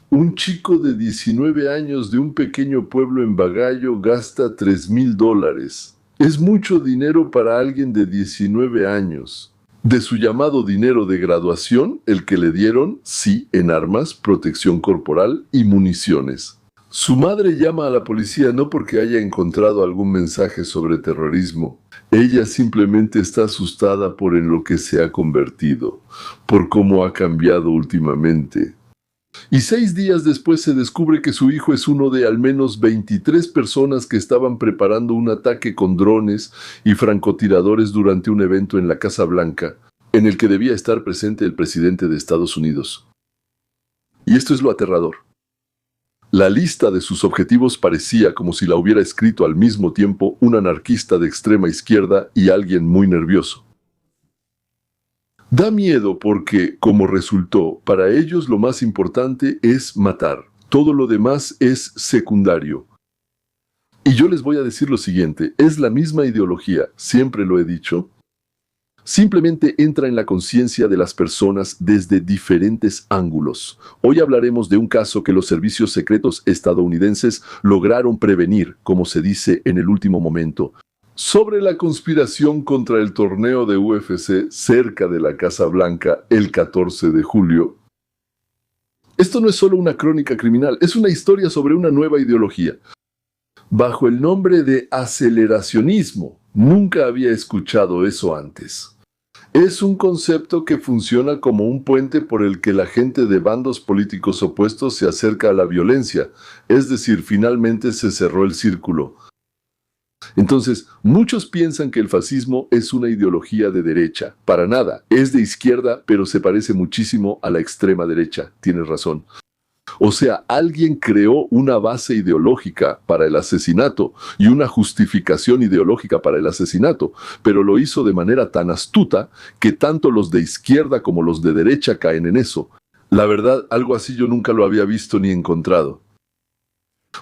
Un chico de 19 años de un pequeño pueblo en Bagallo gasta $3,000. Es mucho dinero para alguien de 19 años. De su llamado dinero de graduación, el que le dieron, sí, en armas, protección corporal y municiones. Su madre llama a la policía no porque haya encontrado algún mensaje sobre terrorismo. Ella simplemente está asustada por en lo que se ha convertido, por cómo ha cambiado últimamente. Y 6 días después se descubre que su hijo es uno de al menos 23 personas que estaban preparando un ataque con drones y francotiradores durante un evento en la Casa Blanca, en el que debía estar presente el presidente de Estados Unidos. Y esto es lo aterrador. La lista de sus objetivos parecía como si la hubiera escrito al mismo tiempo un anarquista de extrema izquierda y alguien muy nervioso. Da miedo porque, como resultó, para ellos lo más importante es matar. Todo lo demás es secundario. Y yo les voy a decir lo siguiente, es la misma ideología, siempre lo he dicho. Simplemente entra en la conciencia de las personas desde diferentes ángulos. Hoy hablaremos de un caso que los servicios secretos estadounidenses lograron prevenir, como se dice en el último momento, sobre la conspiración contra el torneo de UFC cerca de la Casa Blanca el 14 de julio. Esto no es solo una crónica criminal, es una historia sobre una nueva ideología. Bajo el nombre de aceleracionismo, nunca había escuchado eso antes. Es un concepto que funciona como un puente por el que la gente de bandos políticos opuestos se acerca a la violencia, es decir, finalmente se cerró el círculo. Entonces, muchos piensan que el fascismo es una ideología de derecha. Para nada, es de izquierda, pero se parece muchísimo a la extrema derecha. Tienes razón. O sea, alguien creó una base ideológica para el asesinato y una justificación ideológica para el asesinato, pero lo hizo de manera tan astuta que tanto los de izquierda como los de derecha caen en eso. La verdad, algo así yo nunca lo había visto ni encontrado.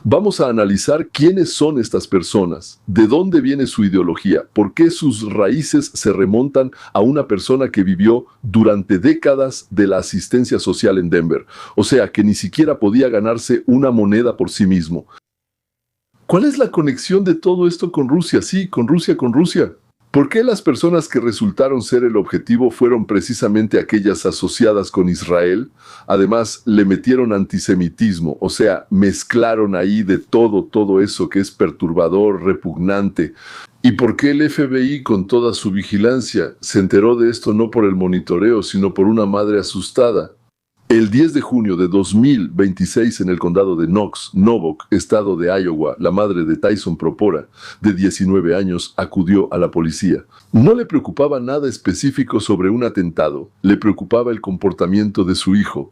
Vamos a analizar quiénes son estas personas, de dónde viene su ideología, por qué sus raíces se remontan a una persona que vivió durante décadas de la asistencia social en Denver, o sea, que ni siquiera podía ganarse una moneda por sí mismo. ¿Cuál es la conexión de todo esto con Rusia? Sí, con Rusia. ¿Por qué las personas que resultaron ser el objetivo fueron precisamente aquellas asociadas con Israel? Además, le metieron antisemitismo, o sea, mezclaron ahí de todo eso que es perturbador, repugnante. ¿Y por qué el FBI, con toda su vigilancia, se enteró de esto no por el monitoreo, sino por una madre asustada? El 10 de junio de 2026 en el condado de Knox, Novok, estado de Iowa, la madre de Tyson Propora, de 19 años, acudió a la policía. No le preocupaba nada específico sobre un atentado, le preocupaba el comportamiento de su hijo.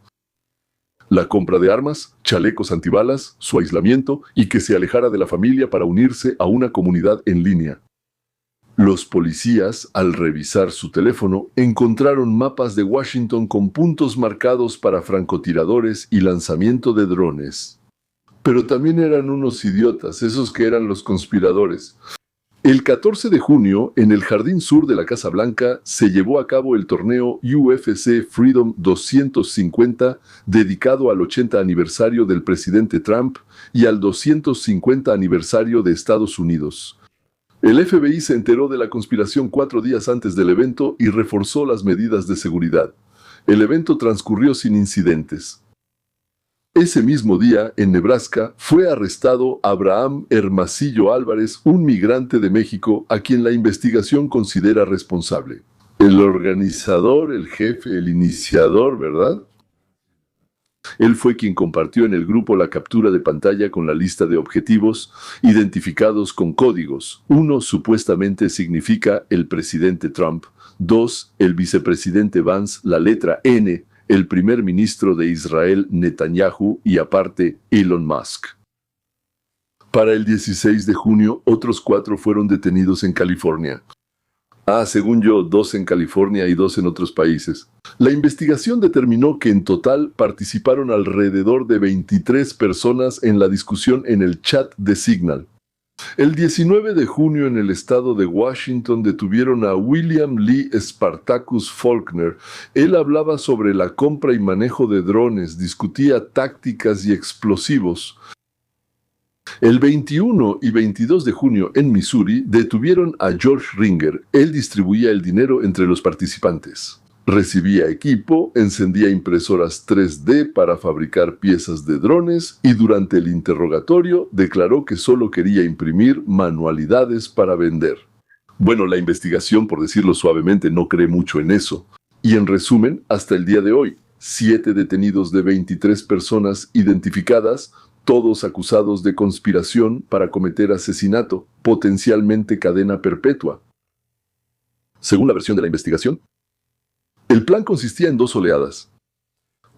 La compra de armas, chalecos antibalas, su aislamiento y que se alejara de la familia para unirse a una comunidad en línea. Los policías, al revisar su teléfono, encontraron mapas de Washington con puntos marcados para francotiradores y lanzamiento de drones. Pero también eran unos idiotas, esos que eran los conspiradores. El 14 de junio, en el jardín sur de la Casa Blanca, se llevó a cabo el torneo UFC Freedom 250, dedicado al 80 aniversario del presidente Trump y al 250 aniversario de Estados Unidos. El FBI se enteró de la conspiración 4 días antes del evento y reforzó las medidas de seguridad. El evento transcurrió sin incidentes. Ese mismo día, en Nebraska, fue arrestado Abraham Hermosillo Álvarez, un migrante de México a quien la investigación considera responsable. El organizador, el jefe, el iniciador, ¿verdad? Él fue quien compartió en el grupo la captura de pantalla con la lista de objetivos identificados con códigos. 1 supuestamente significa el presidente Trump. 2, el vicepresidente Vance, la letra N, el primer ministro de Israel Netanyahu y aparte Elon Musk. Para el 16 de junio, otros 4 fueron detenidos en California. Según yo, 2 en California y 2 en otros países. La investigación determinó que en total participaron alrededor de 23 personas en la discusión en el chat de Signal. El 19 de junio en el estado de Washington detuvieron a William Lee Spartacus Faulkner. Él hablaba sobre la compra y manejo de drones, discutía tácticas y explosivos. El 21 y 22 de junio en Missouri detuvieron a George Ringer. Él distribuía el dinero entre los participantes. Recibía equipo, encendía impresoras 3D para fabricar piezas de drones y durante el interrogatorio declaró que solo quería imprimir manualidades para vender. Bueno, la investigación, por decirlo suavemente, no cree mucho en eso. Y en resumen, hasta el día de hoy, 7 detenidos de 23 personas identificadas, todos acusados de conspiración para cometer asesinato, potencialmente cadena perpetua. Según la versión de la investigación, el plan consistía en 2 oleadas.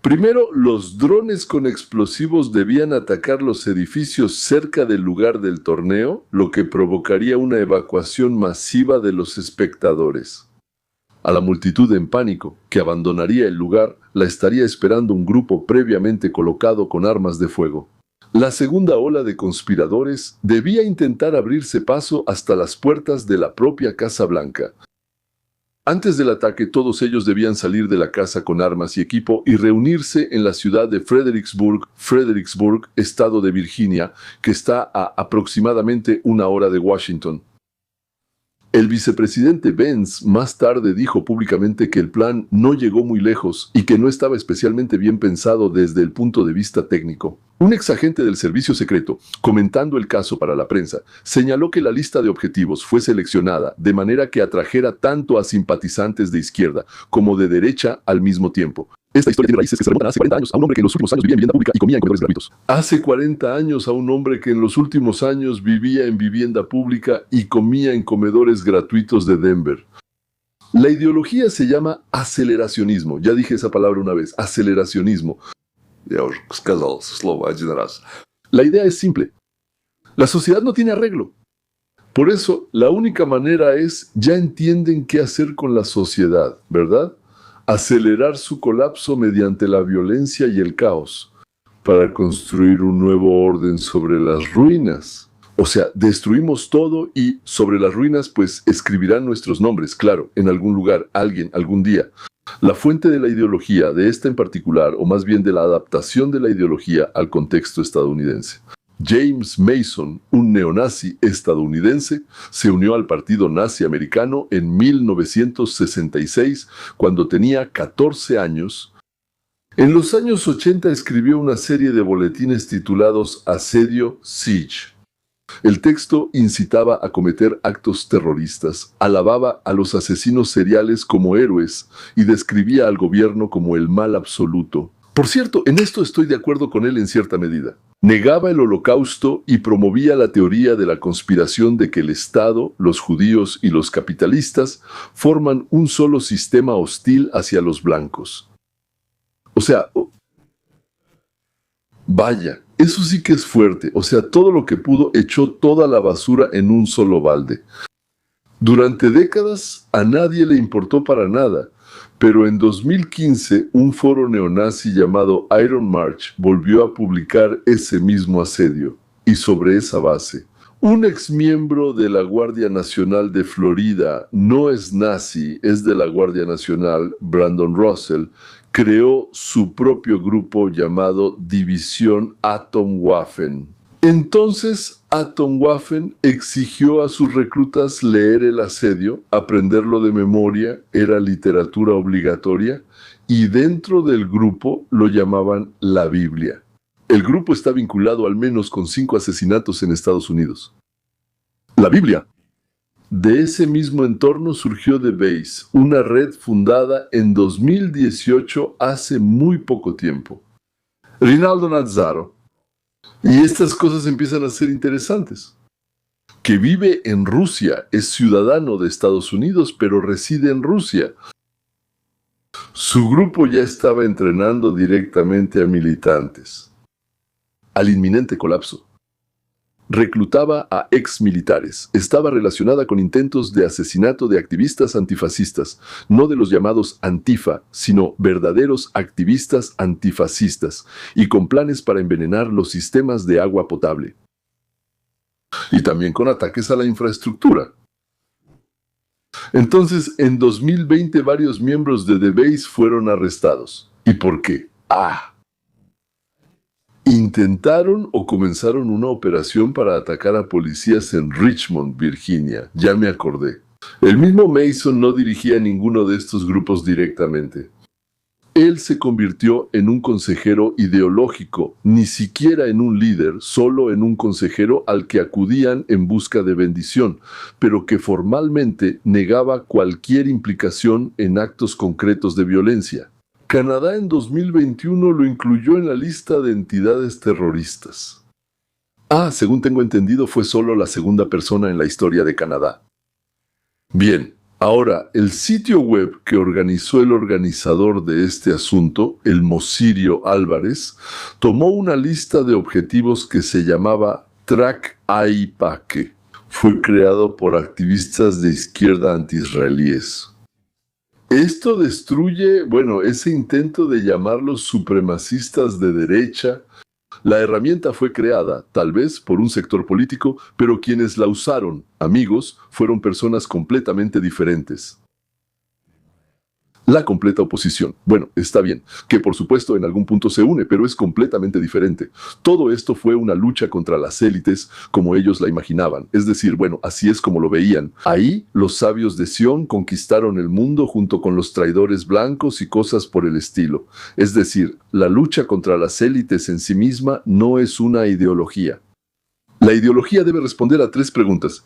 Primero, los drones con explosivos debían atacar los edificios cerca del lugar del torneo, lo que provocaría una evacuación masiva de los espectadores. A la multitud en pánico, que abandonaría el lugar, la estaría esperando un grupo previamente colocado con armas de fuego. La segunda ola de conspiradores debía intentar abrirse paso hasta las puertas de la propia Casa Blanca. Antes del ataque, todos ellos debían salir de la casa con armas y equipo y reunirse en la ciudad de Fredericksburg, estado de Virginia, que está a aproximadamente 1 hora de Washington. El vicepresidente Vance más tarde dijo públicamente que el plan no llegó muy lejos y que no estaba especialmente bien pensado desde el punto de vista técnico. Un exagente del servicio secreto, comentando el caso para la prensa, señaló que la lista de objetivos fue seleccionada de manera que atrajera tanto a simpatizantes de izquierda como de derecha al mismo tiempo. Esta historia tiene raíces que se remontan hace 40 años a un hombre que en los últimos años vivía en vivienda pública y comía en comedores gratuitos. Hace 40 años a un hombre que en los últimos años vivía en vivienda pública y comía en comedores gratuitos de Denver. La ideología se llama aceleracionismo. Ya dije esa palabra una vez, aceleracionismo. La idea es simple. La sociedad no tiene arreglo. Por eso, la única manera es, ya entienden qué hacer con la sociedad, ¿verdad? Acelerar su colapso mediante la violencia y el caos, para construir un nuevo orden sobre las ruinas. O sea, destruimos todo y sobre las ruinas pues escribirán nuestros nombres, claro, en algún lugar, alguien, algún día. La fuente de la ideología, de esta en particular, o más bien de la adaptación de la ideología al contexto estadounidense. James Mason, un neonazi estadounidense, se unió al partido nazi americano en 1966, cuando tenía 14 años. En los años 80 escribió una serie de boletines titulados Asedio Siege. El texto incitaba a cometer actos terroristas, alababa a los asesinos seriales como héroes y describía al gobierno como el mal absoluto. Por cierto, en esto estoy de acuerdo con él en cierta medida. Negaba el Holocausto y promovía la teoría de la conspiración de que el Estado, los judíos y los capitalistas forman un solo sistema hostil hacia los blancos. O sea, vaya, eso sí que es fuerte. O sea, todo lo que pudo echó toda la basura en un solo balde. Durante décadas a nadie le importó para nada. Pero en 2015, un foro neonazi llamado Iron March volvió a publicar ese mismo asedio. Y sobre esa base, un exmiembro de la Guardia Nacional de Florida, no es nazi, es de la Guardia Nacional, Brandon Russell, creó su propio grupo llamado División Atomwaffen. Entonces, Atomwaffen exigió a sus reclutas leer el asedio, aprenderlo de memoria, era literatura obligatoria, y dentro del grupo lo llamaban la Biblia. El grupo está vinculado al menos con 5 asesinatos en Estados Unidos. La Biblia. De ese mismo entorno surgió The Base, una red fundada en 2018 hace muy poco tiempo. Rinaldo Nazzaro. Y estas cosas empiezan a ser interesantes. Que vive en Rusia, es ciudadano de Estados Unidos, pero reside en Rusia. Su grupo ya estaba entrenando directamente a militantes. Al inminente colapso. Reclutaba a exmilitares. Estaba relacionada con intentos de asesinato de activistas antifascistas, no de los llamados Antifa, sino verdaderos activistas antifascistas, y con planes para envenenar los sistemas de agua potable. y también con ataques a la infraestructura. Entonces, en 2020 varios miembros de The Base fueron arrestados. ¿Y por qué? Intentaron o comenzaron una operación para atacar a policías en Richmond, Virginia. Ya me acordé. El mismo Mason no dirigía ninguno de estos grupos directamente. Él se convirtió en un consejero ideológico, ni siquiera en un líder, solo en un consejero al que acudían en busca de bendición, pero que formalmente negaba cualquier implicación en actos concretos de violencia. Canadá en 2021 lo incluyó en la lista de entidades terroristas. Según tengo entendido, fue solo la segunda persona en la historia de Canadá. Bien, ahora, el sitio web que organizó el organizador de este asunto, el Mosirio Álvarez, tomó una lista de objetivos que se llamaba Track AIPAC. Fue creado por activistas de izquierda anti-israelíes. Esto destruye, ese intento de llamarlos supremacistas de derecha. La herramienta fue creada, tal vez, por un sector político, pero quienes la usaron, amigos, fueron personas completamente diferentes. La completa oposición. Está bien, que por supuesto en algún punto se une, pero es completamente diferente. Todo esto fue una lucha contra las élites, como ellos la imaginaban. Es decir, así es como lo veían. Ahí, los sabios de Sión conquistaron el mundo junto con los traidores blancos y cosas por el estilo. Es decir, la lucha contra las élites en sí misma no es una ideología. La ideología debe responder a 3 preguntas.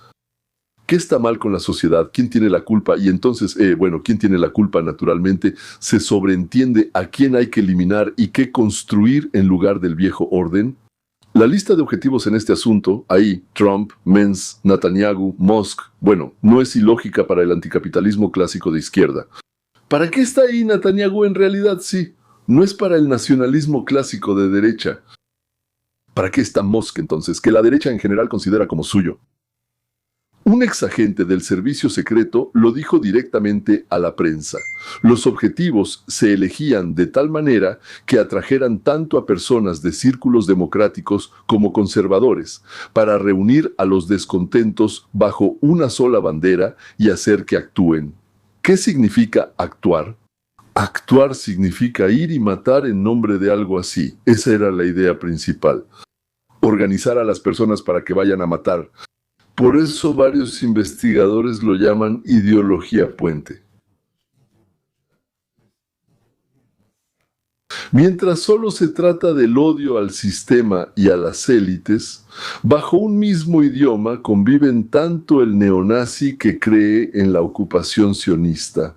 ¿Qué está mal con la sociedad? ¿Quién tiene la culpa? Y entonces, ¿quién tiene la culpa? Naturalmente, se sobreentiende a quién hay que eliminar y qué construir en lugar del viejo orden. La lista de objetivos en este asunto, ahí, Trump, Pence, Netanyahu, Musk, no es ilógica para el anticapitalismo clásico de izquierda. ¿Para qué está ahí Netanyahu en realidad? Sí, no es para el nacionalismo clásico de derecha. ¿Para qué está Musk entonces, que la derecha en general considera como suyo? Un exagente del servicio secreto lo dijo directamente a la prensa. Los objetivos se elegían de tal manera que atrajeran tanto a personas de círculos democráticos como conservadores, para reunir a los descontentos bajo una sola bandera y hacer que actúen. ¿Qué significa actuar? Actuar significa ir y matar en nombre de algo así. Esa era la idea principal. Organizar a las personas para que vayan a matar. Por eso varios investigadores lo llaman ideología puente. Mientras solo se trata del odio al sistema y a las élites, bajo un mismo idioma conviven tanto el neonazi que cree en la ocupación sionista.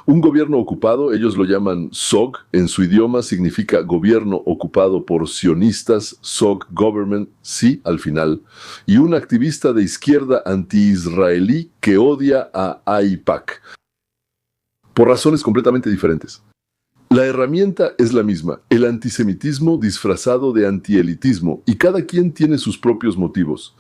Un gobierno ocupado, ellos lo llaman SOG, en su idioma significa gobierno ocupado por sionistas, SOG government, sí, al final, y un activista de izquierda anti-israelí que odia a AIPAC, por razones completamente diferentes. La herramienta es la misma, el antisemitismo disfrazado de antielitismo, y cada quien tiene sus propios motivos.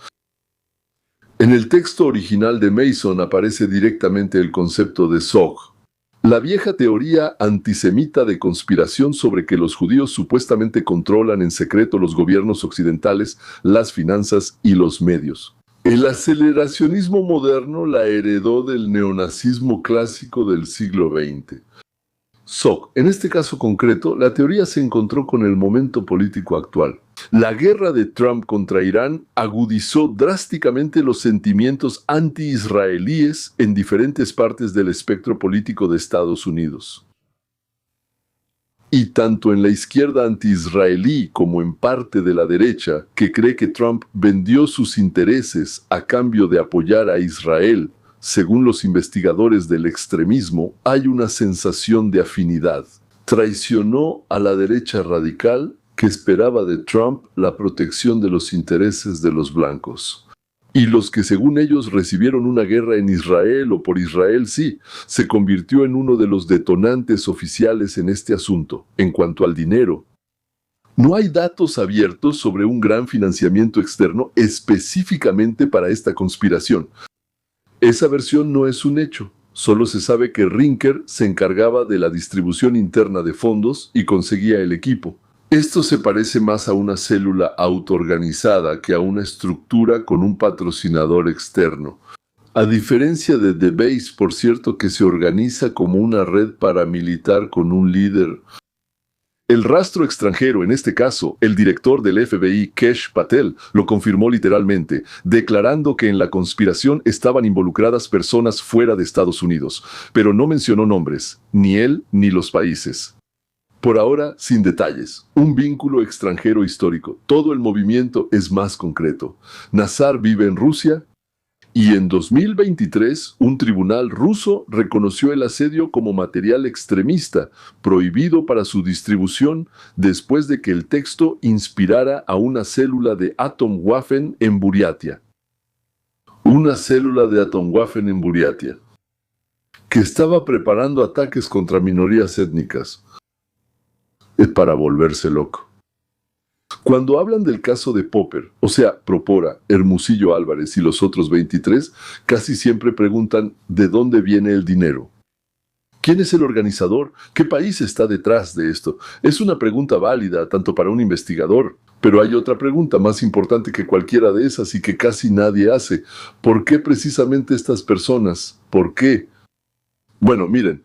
En el texto original de Mason aparece directamente el concepto de SOG. La vieja teoría antisemita de conspiración sobre que los judíos supuestamente controlan en secreto los gobiernos occidentales, las finanzas y los medios. El aceleracionismo moderno la heredó del neonazismo clásico del siglo XX. SOG. En este caso concreto, la teoría se encontró con el momento político actual. La guerra de Trump contra Irán agudizó drásticamente los sentimientos anti-israelíes en diferentes partes del espectro político de Estados Unidos. Y tanto en la izquierda anti-israelí como en parte de la derecha, que cree que Trump vendió sus intereses a cambio de apoyar a Israel, según los investigadores del extremismo, hay una sensación de afinidad. Traicionó a la derecha radical que esperaba de Trump la protección de los intereses de los blancos. Y los que según ellos recibieron una guerra en Israel o por Israel, sí, se convirtió en uno de los detonantes oficiales en este asunto. En cuanto al dinero, no hay datos abiertos sobre un gran financiamiento externo específicamente para esta conspiración. Esa versión no es un hecho. Solo se sabe que Rinker se encargaba de la distribución interna de fondos y conseguía el equipo. Esto se parece más a una célula autoorganizada que a una estructura con un patrocinador externo. A diferencia de The Base, por cierto, que se organiza como una red paramilitar con un líder. El rastro extranjero, en este caso, el director del FBI, Kesh Patel, lo confirmó literalmente, declarando que en la conspiración estaban involucradas personas fuera de Estados Unidos, pero no mencionó nombres, ni él ni los países. Por ahora, sin detalles. Un vínculo extranjero histórico. Todo el movimiento es más concreto. Nazar vive en Rusia y en 2023 un tribunal ruso reconoció el asedio como material extremista, prohibido para su distribución después de que el texto inspirara a una célula de Atomwaffen en Buriatia. Una célula de Atomwaffen en Buriatia, que estaba preparando ataques contra minorías étnicas. Es para volverse loco. Cuando hablan del caso de Popper, o sea, Propora, Hermosillo Álvarez y los otros 23, casi siempre preguntan ¿de dónde viene el dinero? ¿Quién es el organizador? ¿Qué país está detrás de esto? Es una pregunta válida tanto para un investigador, pero hay otra pregunta más importante que cualquiera de esas y que casi nadie hace. ¿Por qué precisamente estas personas? ¿Por qué? Bueno, miren.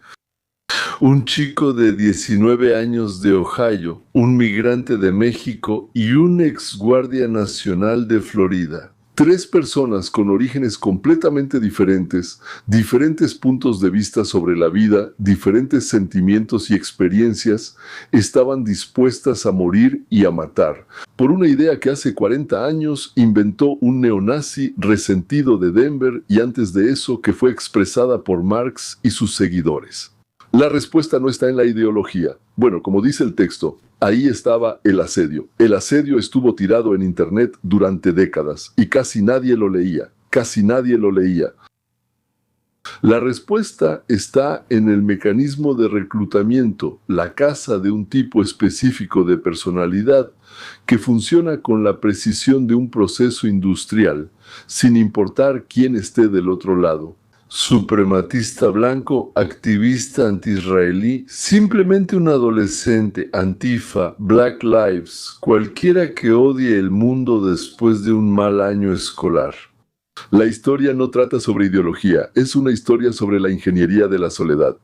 Un chico de 19 años de Ohio, un migrante de México y un ex guardia nacional de Florida. 3 personas con orígenes completamente diferentes, diferentes puntos de vista sobre la vida, diferentes sentimientos y experiencias, estaban dispuestas a morir y a matar, por una idea que hace 40 años inventó un neonazi resentido de Denver y antes de eso que fue expresada por Marx y sus seguidores. La respuesta no está en la ideología. Bueno, como dice el texto, ahí estaba el asedio. El asedio estuvo tirado en Internet durante décadas y casi nadie lo leía. Casi nadie lo leía. La respuesta está en el mecanismo de reclutamiento, la caza de un tipo específico de personalidad que funciona con la precisión de un proceso industrial, sin importar quién esté del otro lado. Suprematista blanco, activista anti-israelí, simplemente un adolescente, Antifa, Black Lives, cualquiera que odie el mundo después de un mal año escolar. La historia no trata sobre ideología, es una historia sobre la ingeniería de la soledad.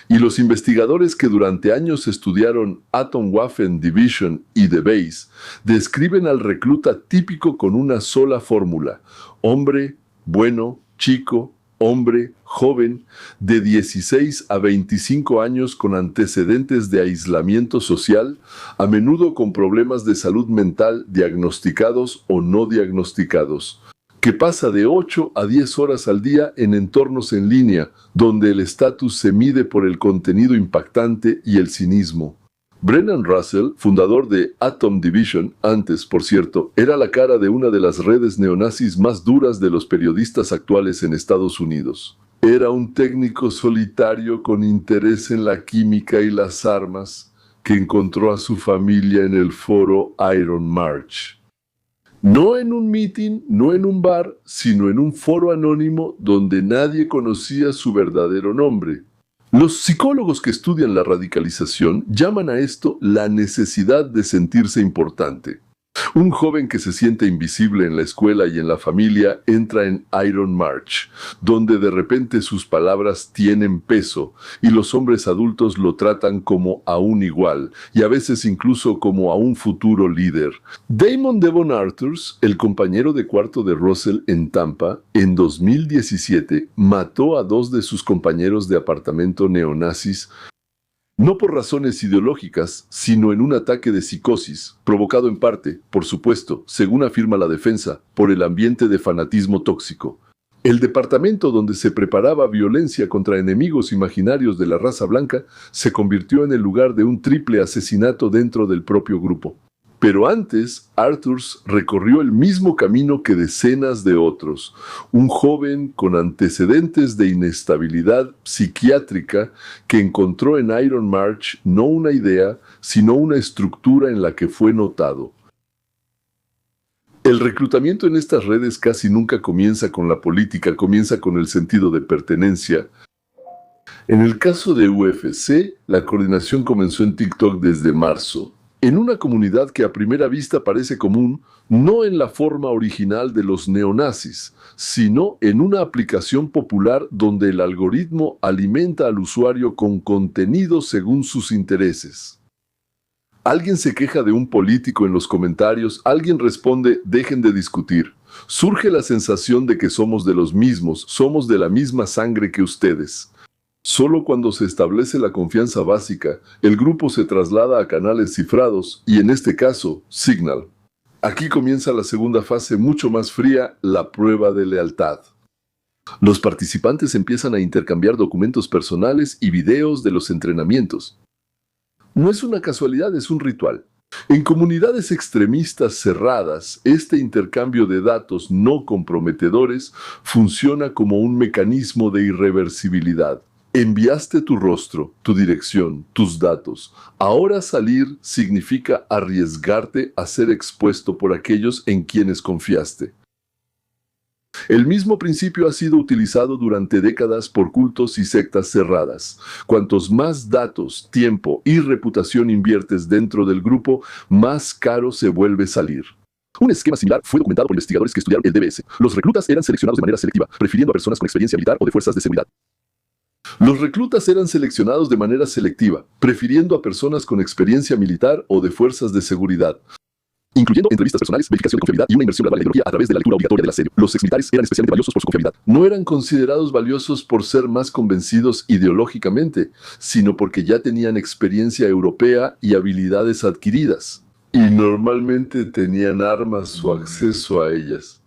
Y los investigadores que durante años estudiaron Atomwaffen Division y The Base describen al recluta típico con una sola fórmula: hombre, bueno, chico, hombre, joven, de 16 a 25 años con antecedentes de aislamiento social, a menudo con problemas de salud mental diagnosticados o no diagnosticados, que pasa de 8 a 10 horas al día en entornos en línea, donde el estatus se mide por el contenido impactante y el cinismo. Brennan Russell, fundador de Atom Division, antes, por cierto, era la cara de una de las redes neonazis más duras de los periodistas actuales en Estados Unidos. Era un técnico solitario con interés en la química y las armas, que encontró a su familia en el foro Iron March. No en un meeting, no en un bar, sino en un foro anónimo donde nadie conocía su verdadero nombre. Los psicólogos que estudian la radicalización llaman a esto la necesidad de sentirse importante. Un joven que se siente invisible en la escuela y en la familia entra en Iron March, donde de repente sus palabras tienen peso y los hombres adultos lo tratan como a un igual y a veces incluso como a un futuro líder. Damon Devon Arthurs, el compañero de cuarto de Russell en Tampa, en 2017 mató a 2 de sus compañeros de apartamento neonazis, no por razones ideológicas, sino en un ataque de psicosis, provocado en parte, por supuesto, según afirma la defensa, por el ambiente de fanatismo tóxico. El departamento donde se preparaba violencia contra enemigos imaginarios de la raza blanca se convirtió en el lugar de un triple asesinato dentro del propio grupo. Pero antes, Arthurs recorrió el mismo camino que decenas de otros. Un joven con antecedentes de inestabilidad psiquiátrica que encontró en Iron March no una idea, sino una estructura en la que fue notado. El reclutamiento en estas redes casi nunca comienza con la política, comienza con el sentido de pertenencia. En el caso de UFC, la coordinación comenzó en TikTok desde marzo. En una comunidad que a primera vista parece común, no en la forma original de los neonazis, sino en una aplicación popular donde el algoritmo alimenta al usuario con contenido según sus intereses. Alguien se queja de un político en los comentarios, alguien responde, dejen de discutir. Surge la sensación de que somos de los mismos, somos de la misma sangre que ustedes. Solo cuando se establece la confianza básica, el grupo se traslada a canales cifrados y en este caso, Signal. Aquí comienza la segunda fase mucho más fría, la prueba de lealtad. Los participantes empiezan a intercambiar documentos personales y videos de los entrenamientos. No es una casualidad, es un ritual. En comunidades extremistas cerradas, este intercambio de datos no comprometedores funciona como un mecanismo de irreversibilidad. Enviaste tu rostro, tu dirección, tus datos. Ahora salir significa arriesgarte a ser expuesto por aquellos en quienes confiaste. El mismo principio ha sido utilizado durante décadas por cultos y sectas cerradas. Cuantos más datos, tiempo y reputación inviertes dentro del grupo, más caro se vuelve salir. Un esquema similar fue documentado por investigadores que estudiaron el DBS. Los reclutas eran seleccionados de manera selectiva, prefiriendo a personas con experiencia militar o de fuerzas de seguridad. Los reclutas eran seleccionados de manera selectiva, prefiriendo a personas con experiencia militar o de fuerzas de seguridad, incluyendo entrevistas personales, verificación de confiabilidad y una inmersión gradual en la ideología a través de la lectura obligatoria del asedio. Los exmilitares eran especialmente valiosos por su confiabilidad. No eran considerados valiosos por ser más convencidos ideológicamente, sino porque ya tenían experiencia europea y habilidades adquiridas. Y normalmente tenían armas o acceso a ellas.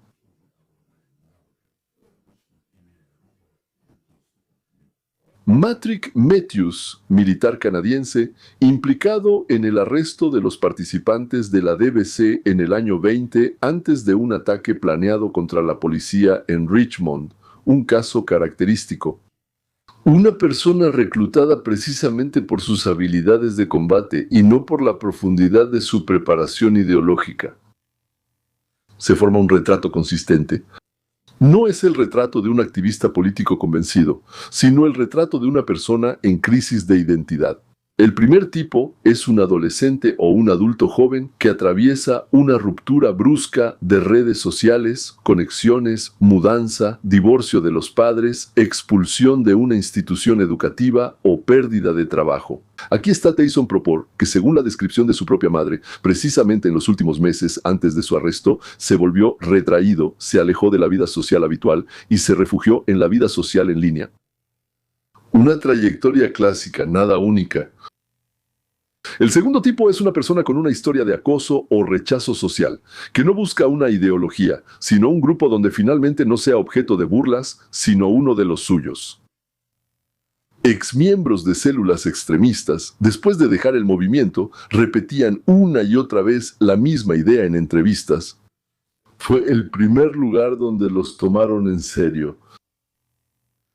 Matrick Matthews, militar canadiense, implicado en el arresto de los participantes de la DBC en el año 20 antes de un ataque planeado contra la policía en Richmond, un caso característico. Una persona reclutada precisamente por sus habilidades de combate y no por la profundidad de su preparación ideológica. Se forma un retrato consistente. No es el retrato de un activista político convencido, sino el retrato de una persona en crisis de identidad. El primer tipo es un adolescente o un adulto joven que atraviesa una ruptura brusca de redes sociales, conexiones, mudanza, divorcio de los padres, expulsión de una institución educativa o pérdida de trabajo. Aquí está Tyson Propor, que según la descripción de su propia madre, precisamente en los últimos meses antes de su arresto, se volvió retraído, se alejó de la vida social habitual y se refugió en la vida social en línea. Una trayectoria clásica, nada única. El segundo tipo es una persona con una historia de acoso o rechazo social, que no busca una ideología, sino un grupo donde finalmente no sea objeto de burlas, sino uno de los suyos. Exmiembros de células extremistas, después de dejar el movimiento, repetían una y otra vez la misma idea en entrevistas. Fue el primer lugar donde los tomaron en serio.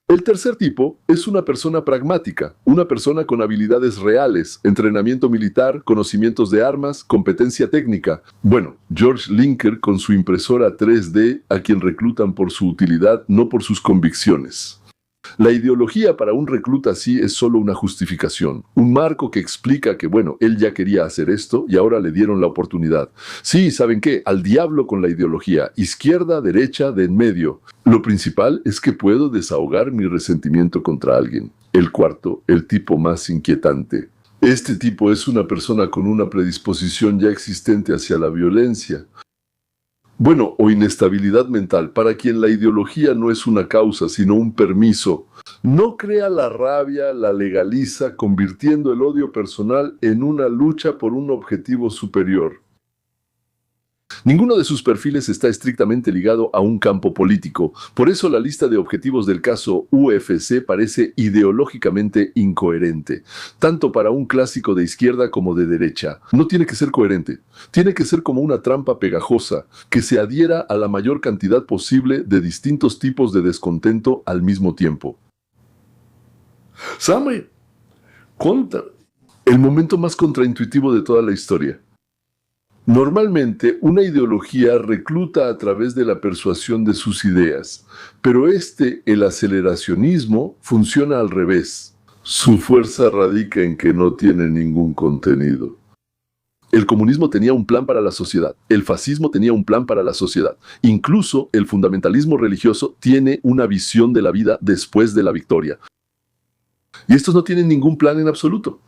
El tercer tipo es una persona pragmática, una persona con habilidades reales, entrenamiento militar, conocimientos de armas, competencia técnica. Bueno, George Linker con su impresora 3D, a quien reclutan por su utilidad, no por sus convicciones. La ideología para un recluta así es solo una justificación, un marco que explica que, bueno, él ya quería hacer esto y ahora le dieron la oportunidad. Sí, ¿saben qué? Al diablo con la ideología, izquierda, derecha, de en medio. Lo principal es que puedo desahogar mi resentimiento contra alguien. El cuarto, el tipo más inquietante. Este tipo es una persona con una predisposición ya existente hacia la violencia. Bueno, o inestabilidad mental, para quien la ideología no es una causa, sino un permiso. No crea la rabia, la legaliza, convirtiendo el odio personal en una lucha por un objetivo superior. Ninguno de sus perfiles está estrictamente ligado a un campo político. Por eso la lista de objetivos del caso UFC parece ideológicamente incoherente, tanto para un clásico de izquierda como de derecha. No tiene que ser coherente. Tiene que ser como una trampa pegajosa, que se adhiera a la mayor cantidad posible de distintos tipos de descontento al mismo tiempo. ¿Sabe? El momento más contraintuitivo de toda la historia. Normalmente, una ideología recluta a través de la persuasión de sus ideas, pero el aceleracionismo, funciona al revés. Su fuerza radica en que no tiene ningún contenido. El comunismo tenía un plan para la sociedad, el fascismo tenía un plan para la sociedad. Incluso el fundamentalismo religioso tiene una visión de la vida después de la victoria. Y estos no tienen ningún plan en absoluto.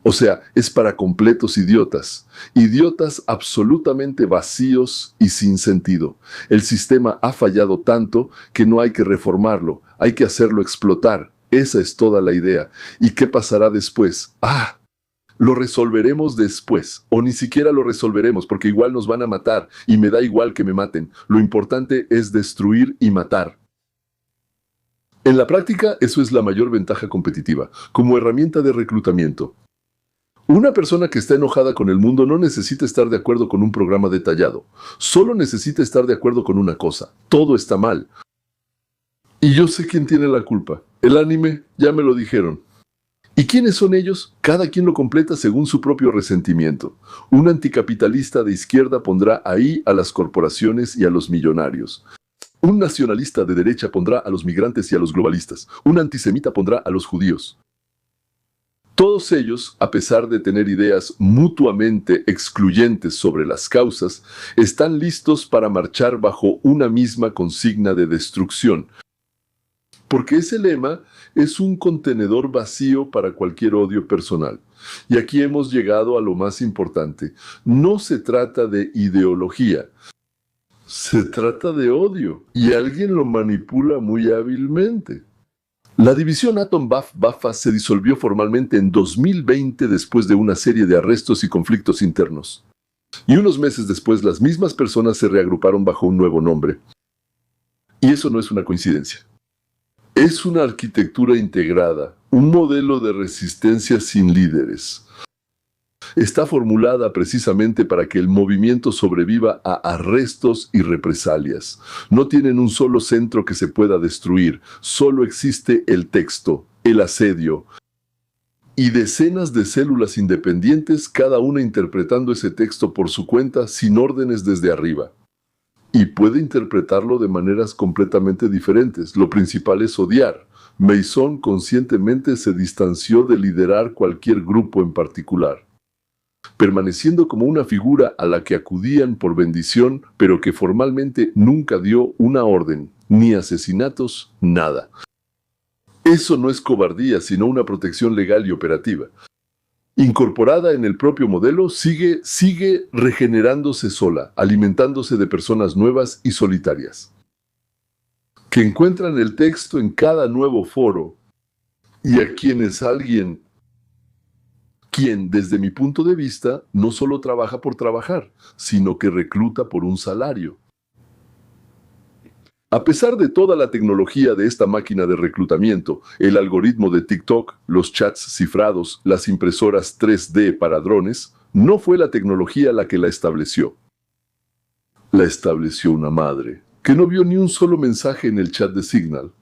O sea, es para completos idiotas. Idiotas absolutamente vacíos y sin sentido. El sistema ha fallado tanto que no hay que reformarlo, hay que hacerlo explotar. Esa es toda la idea. ¿Y qué pasará después? Lo resolveremos después, o ni siquiera lo resolveremos, porque igual nos van a matar, y me da igual que me maten. Lo importante es destruir y matar. En la práctica, eso es la mayor ventaja competitiva, como herramienta de reclutamiento. Una persona que está enojada con el mundo no necesita estar de acuerdo con un programa detallado, solo necesita estar de acuerdo con una cosa: todo está mal. Y yo sé quién tiene la culpa. El anime, ya me lo dijeron. ¿Y quiénes son ellos? Cada quien lo completa según su propio resentimiento. Un anticapitalista de izquierda pondrá ahí a las corporaciones y a los millonarios. Un nacionalista de derecha pondrá a los migrantes y a los globalistas. Un antisemita pondrá a los judíos. Todos ellos, a pesar de tener ideas mutuamente excluyentes sobre las causas, están listos para marchar bajo una misma consigna de destrucción. Porque ese lema es un contenedor vacío para cualquier odio personal. Y aquí hemos llegado a lo más importante. No se trata de ideología. Se trata de odio. Y alguien lo manipula muy hábilmente. La división Atom-BAF-BAFA se disolvió formalmente en 2020 después de una serie de arrestos y conflictos internos. Y unos meses después las mismas personas se reagruparon bajo un nuevo nombre. Y eso no es una coincidencia. Es una arquitectura integrada, un modelo de resistencia sin líderes. Está formulada precisamente para que el movimiento sobreviva a arrestos y represalias. No tienen un solo centro que se pueda destruir, solo existe el texto, el asedio, y decenas de células independientes, cada una interpretando ese texto por su cuenta sin órdenes desde arriba. Y puede interpretarlo de maneras completamente diferentes. Lo principal es odiar. Mason conscientemente se distanció de liderar cualquier grupo en particular, permaneciendo como una figura a la que acudían por bendición, pero que formalmente nunca dio una orden, ni asesinatos, nada. Eso no es cobardía, sino una protección legal y operativa. Incorporada en el propio modelo, sigue regenerándose sola, alimentándose de personas nuevas y solitarias, que encuentran el texto en cada nuevo foro, y a quienes quien, desde mi punto de vista, no solo trabaja por trabajar, sino que recluta por un salario. A pesar de toda la tecnología de esta máquina de reclutamiento, el algoritmo de TikTok, los chats cifrados, las impresoras 3D para drones, no fue la tecnología la que la estableció. La estableció una madre, que no vio ni un solo mensaje en el chat de Signal.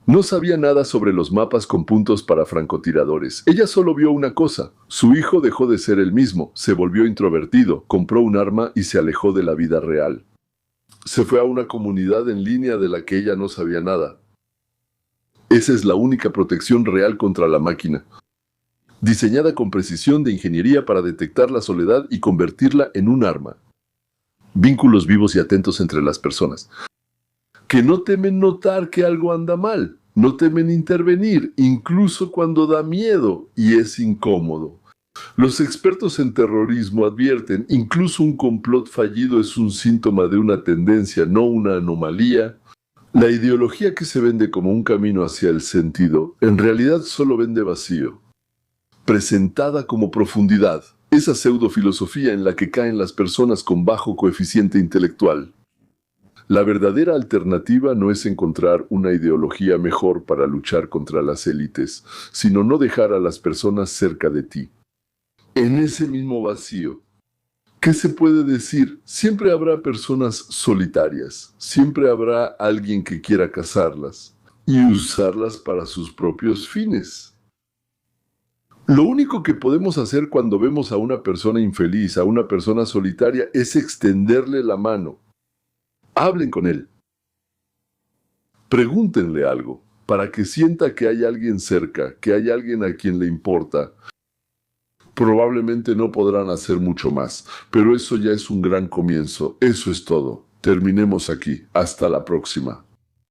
No sabía nada sobre los mapas con puntos para francotiradores. Ella solo vio una cosa: su hijo dejó de ser el mismo, se volvió introvertido, compró un arma y se alejó de la vida real. Se fue a una comunidad en línea de la que ella no sabía nada. Esa es la única protección real contra la máquina, diseñada con precisión de ingeniería para detectar la soledad y convertirla en un arma. Vínculos vivos y atentos entre las personas, que no temen notar que algo anda mal, no temen intervenir, incluso cuando da miedo y es incómodo. Los expertos en terrorismo advierten: incluso un complot fallido es un síntoma de una tendencia, no una anomalía. La ideología que se vende como un camino hacia el sentido, en realidad solo vende vacío. Presentada como profundidad, esa pseudofilosofía en la que caen las personas con bajo coeficiente intelectual. La verdadera alternativa no es encontrar una ideología mejor para luchar contra las élites, sino no dejar a las personas cerca de ti. En ese mismo vacío, ¿qué se puede decir? Siempre habrá personas solitarias, siempre habrá alguien que quiera cazarlas y usarlas para sus propios fines. Lo único que podemos hacer cuando vemos a una persona infeliz, a una persona solitaria, es extenderle la mano. Hablen con él. Pregúntenle algo, para que sienta que hay alguien cerca, que hay alguien a quien le importa. Probablemente no podrán hacer mucho más, pero eso ya es un gran comienzo. Eso es todo. Terminemos aquí. Hasta la próxima.